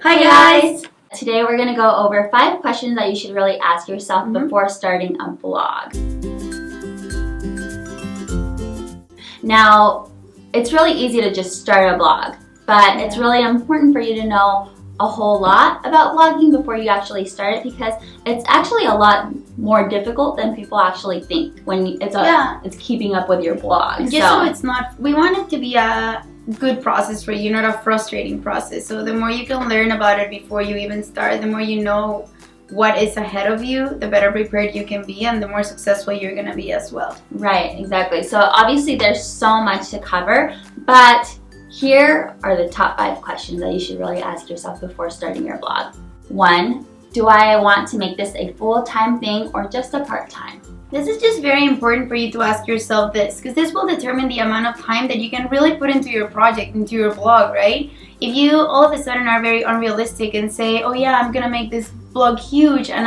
Hi guys! Today we're going to go over 5 questions that you should really ask yourself before starting a blog. Now, it's really easy to just start a blog, but it's really important for you to know a whole lot about blogging before you actually start it, because it's actually a lot more difficult than people actually think when it's keeping up with your blog. So it's not, we want it to be a good process for you, not a frustrating process. So the more you can learn about it before you even start, the more you know what is ahead of you, the better prepared you can be, and the more successful you're going to be as well. Right, exactly. So obviously there's so much to cover, but here are the top 5 questions that you should really ask yourself before starting your blog. 1, do I want to make this a full-time thing or just a part-time? This is just very important for you to ask yourself this, because this will determine the amount of time that you can really put into your project, into your blog, right? If you all of a sudden are very unrealistic and say, oh yeah, I'm gonna make this blog huge and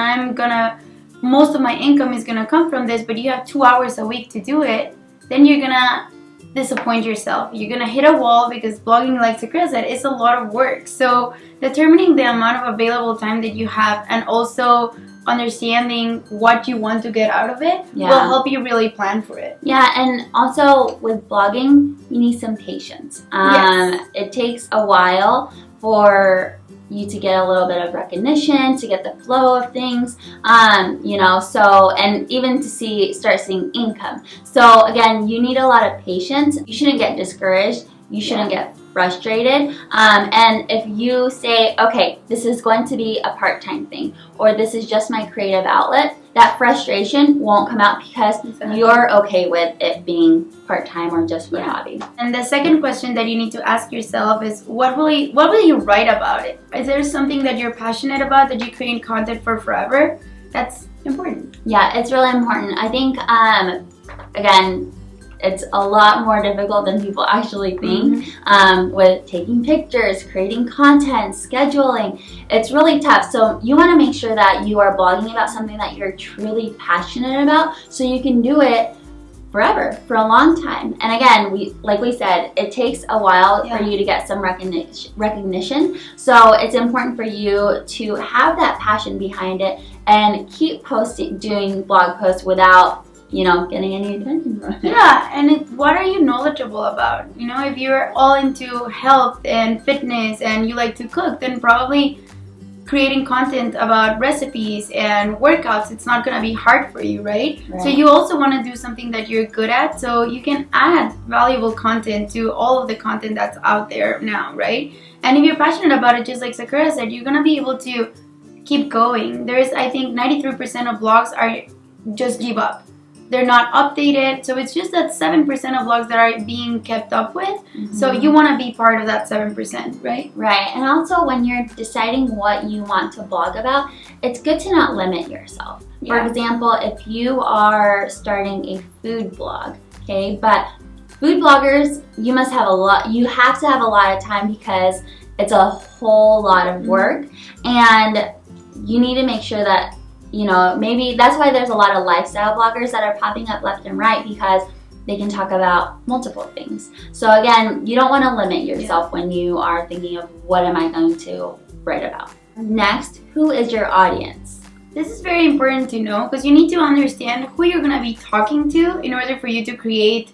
most of my income is gonna come from this, but you have 2 hours a week to do it, then you're gonna disappoint yourself. You're gonna hit a wall, because blogging, like Sakura said, is a lot of work. So determining the amount of available time that you have, and also understanding what you want to get out of it will help you really plan for it. Yeah, and also with blogging, you need some patience. It takes a while for you to get a little bit of recognition, to get the flow of things, and even to start seeing income. So again, you need a lot of patience. You shouldn't get discouraged. You shouldn't get frustrated. And if you say, okay, this is going to be a part-time thing, or this is just my creative outlet, that frustration won't come out because you're okay with it being part-time or just for a hobby. And the second question that you need to ask yourself is, what will you write about it? Is there something that you're passionate about that you create content for forever? That's important. Yeah, it's really important. I think, again, it's a lot more difficult than people actually think with taking pictures, creating content, scheduling. It's really tough. So you want to make sure that you are blogging about something that you're truly passionate about, so you can do it forever, for a long time. And again, like we said, it takes a while for you to get some recognition. So it's important for you to have that passion behind it and keep doing blog posts without getting any attention from it. Yeah, and what are you knowledgeable about? If you're all into health and fitness and you like to cook, then probably creating content about recipes and workouts, it's not going to be hard for you, right? So you also want to do something that you're good at, so you can add valuable content to all of the content that's out there now, right? And if you're passionate about it, just like Sakura said, you're going to be able to keep going. I think 93% of blogs are just give up. They're not updated, so it's just that 7% of blogs that are being kept up with. So you want to be part of that 7%, right? Right, and also when you're deciding what you want to blog about, it's good to not limit yourself. For example, if you are starting a food blog, okay, but food bloggers, you have to have a lot of time, because it's a whole lot of work, and you need to make sure that maybe that's why there's a lot of lifestyle bloggers that are popping up left and right, because they can talk about multiple things. So again, you don't want to limit yourself when you are thinking of what am I going to write about. Next, who is your audience? This is very important to know, because you need to understand who you're going to be talking to in order for you to create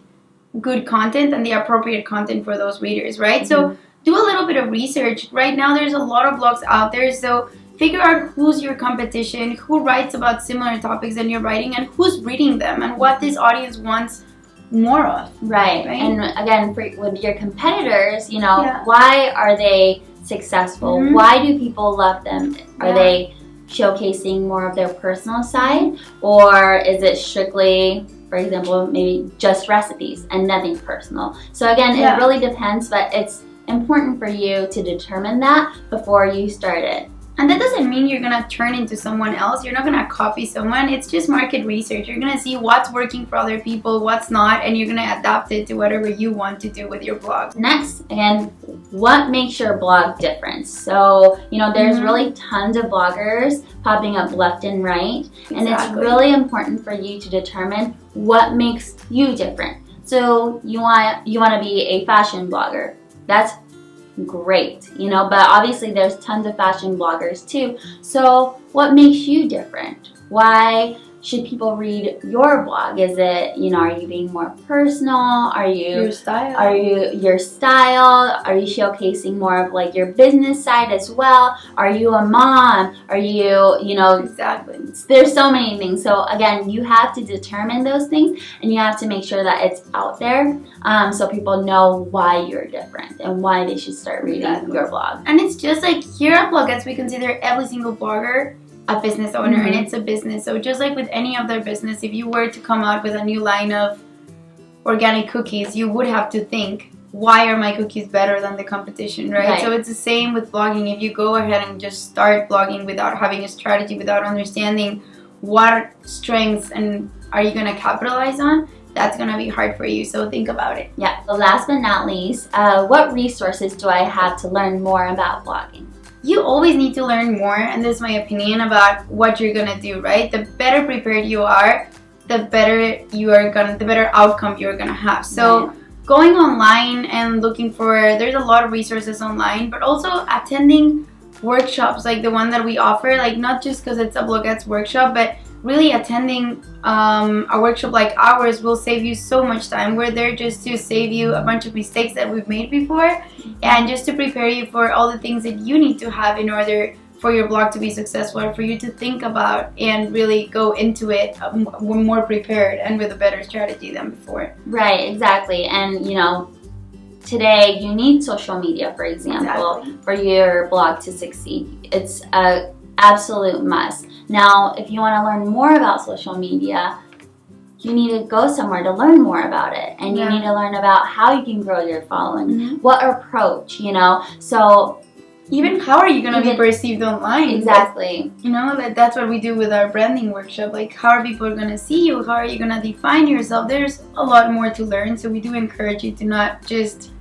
good content and the appropriate content for those readers, right? So do a little bit of research. Right now there's a lot of blogs out there, so figure out who's your competition, who writes about similar topics than you're writing, and who's reading them, and what this audience wants more of. Right? And again, with your competitors, why are they successful? Why do people love them? Are they showcasing more of their personal side, or is it strictly, for example, maybe just recipes and nothing personal? So again, it really depends, but it's important for you to determine that before you start it. And that doesn't mean you're going to turn into someone else. You're not going to copy someone. It's just market research. You're going to see what's working for other people, what's not, and you're going to adapt it to whatever you want to do with your blog. Next, again, what makes your blog different? So, there's really tons of bloggers popping up left and right. And it's really important for you to determine what makes you different. So you want to be a fashion blogger. That's great, you know, but obviously there's tons of fashion bloggers too. So what makes you different? Why should people read your blog? Is it, you know, are you being more personal? Are you Your style. Are you your style? Are you showcasing more of like your business side as well? Are you a mom? Are you, you know, Exactly. there's so many things. So again, you have to determine those things, and you have to make sure that it's out there, so people know why you're different and why they should start reading your blog. And it's just like here at Bloguettes, we consider every single blogger a business owner, and it's a business. So just like with any other business, if you were to come out with a new line of organic cookies, you would have to think, why are my cookies better than the competition, right? So it's the same with blogging. If you go ahead and just start blogging without having a strategy, without understanding what strengths and are you going to capitalize on, that's going to be hard for you. So think about it. Yeah. So last but not least, what resources do I have to learn more about blogging? You always need to learn more, and this is my opinion about what you're going to do, right? The better prepared you are, the better outcome you're going to have. So going online and looking for, there's a lot of resources online, but also attending workshops like the one that we offer, like not just because it's a Bloguettes workshop, but really attending a workshop like ours will save you so much time. We're there just to save you a bunch of mistakes that we've made before, and just to prepare you for all the things that you need to have in order for your blog to be successful, or for you to think about and really go into it more prepared and with a better strategy than before. Right, exactly. And you know, today you need social media, for example, for your blog to succeed. It's a absolute must. Now, if you want to learn more about social media, you need to go somewhere to learn more about it, and you need to learn about how you can grow your following, what approach, you know. So even how are you going to be perceived online? Exactly. You know, that's what we do with our branding workshop. Like, how are people going to see you? How are you going to define yourself? There's a lot more to learn, so we do encourage you to not just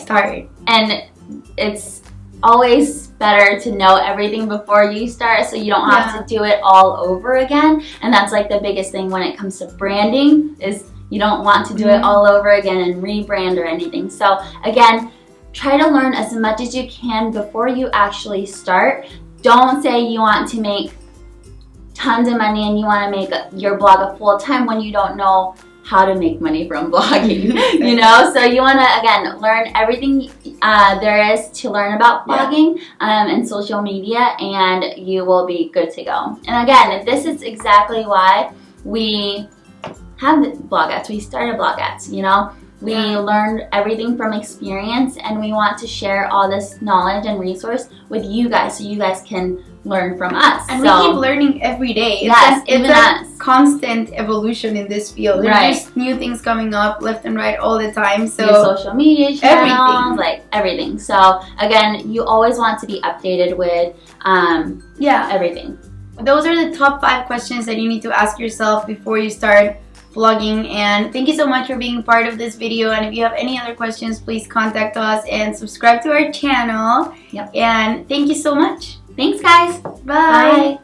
start. And it's always better to know everything before you start, so you don't have to do it all over again. And that's like the biggest thing when it comes to branding, is you don't want to do it all over again and rebrand or anything. So again, try to learn as much as you can before you actually start. Don't say you want to make tons of money and you want to make your blog a full-time when you don't know how to make money from blogging, you know? So you want to, again, learn everything there is to learn about blogging and social media, and you will be good to go. And again, this is exactly why we have Bloguettes. We started Bloguettes, you know? We learned everything from experience, and we want to share all this knowledge and resource with you guys, so you guys can learn from us. And we keep learning every day. It's a constant evolution in this field. There's just new things coming up left and right all the time. So new social media channels, like everything. So again, you always want to be updated with everything. Those are the top 5 questions that you need to ask yourself before you start vlogging. And thank you so much for being part of this video, and if you have any other questions, please contact us and subscribe to our channel. And thank you so much. Thanks, guys. Bye.